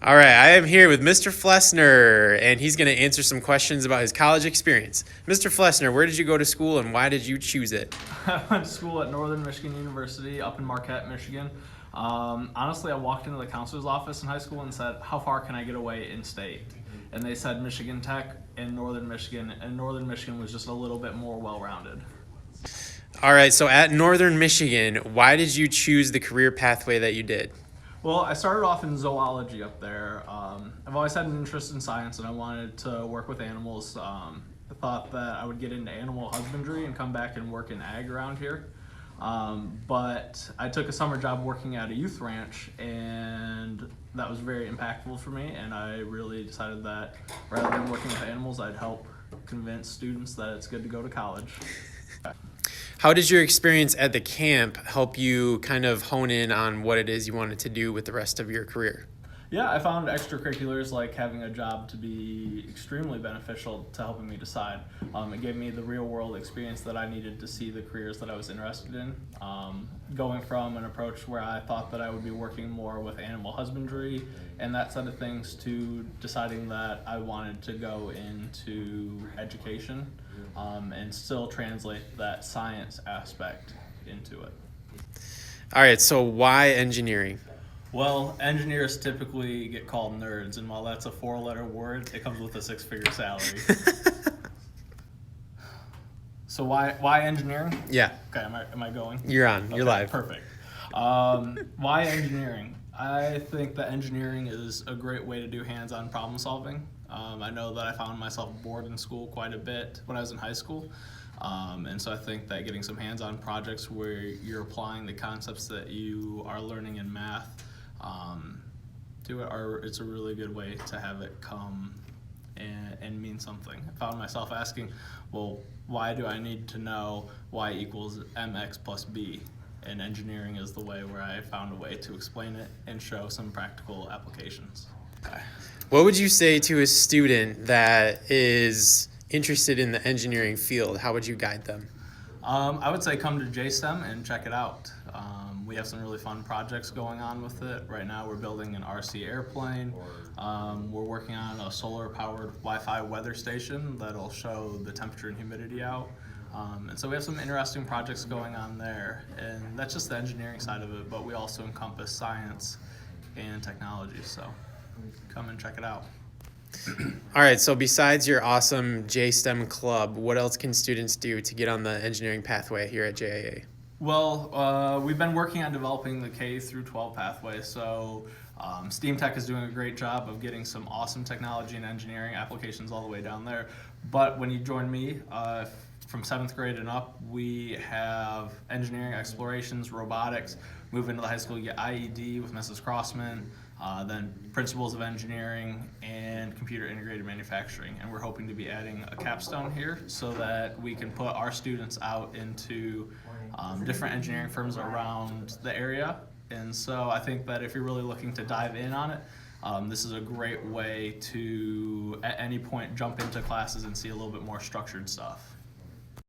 All right, I am here with Mr. Flessner, and he's going to answer some questions about his college experience. Mr. Flessner, where did you go to school and why did you choose it? I went to school at Northern Michigan University up in Marquette, Michigan. Honestly, I walked into the counselor's office in high school and said, "How far can I get away in state?" And they said Michigan Tech and Northern Michigan was just a little bit more well-rounded. All right, so at Northern Michigan, why did you choose the career pathway that you did? Well, I started off in zoology up there. I've always had an interest in science, and I wanted to work with animals. I thought that I would get into animal husbandry and come back and work in ag around here. But I took a summer job working at a youth ranch, and that was very impactful for me. And I really decided that rather than working with animals, I'd help convince students that it's good to go to college. How did your experience at the camp help you kind of hone in on what it is you wanted to do with the rest of your career? Yeah, I found extracurriculars like having a job to be extremely beneficial to helping me decide. It gave me the real world experience that I needed to see the careers that I was interested in. Going from an approach where I thought that I would be working more with animal husbandry and that side of things to deciding that I wanted to go into education and still translate that science aspect into it. All right, so why engineering? Well, engineers typically get called nerds, and while that's a four-letter word, it comes with a six-figure salary. So why engineering? Yeah, Okay, am I going? you're on. You're Okay, live. Perfect. Why engineering? I think that engineering is a great way to do hands-on problem solving. I know that I found myself bored in school quite a bit when I was in high school. And so I think that getting some hands-on projects where you're applying the concepts that you are learning in math it's a really good way to have it come and mean something. I found myself asking, well, why do I need to know y equals mx plus b? And engineering is the way where I found a way to explain it and show some practical applications. What would you say to a student that is interested in the engineering field? How would you guide them? I would say come to JSTEM and check it out. We have some really fun projects going on with it. Right now we're building an RC airplane. We're working on a solar-powered Wi-Fi weather station that'll show the temperature and humidity out. And so we have some interesting projects going on there. And that's just the engineering side of it, but we also encompass science and technology. So come and check it out. All right, so besides your awesome JSTEM club, what else can students do to get on the engineering pathway here at JIA? Well, we've been working on developing the K through 12 pathway. So STEAM Tech is doing a great job of getting some awesome technology and engineering applications all the way down there. But when you join me, from 7th grade and up, we have engineering explorations, robotics. Move into the high school, you get IED with Mrs. Crossman, then principles of engineering and computer integrated manufacturing. And we're hoping to be adding a capstone here so that we can put our students out into different engineering firms around the area. And so I think that if you're really looking to dive in on it, this is a great way to, at any point, jump into classes and see a little bit more structured stuff.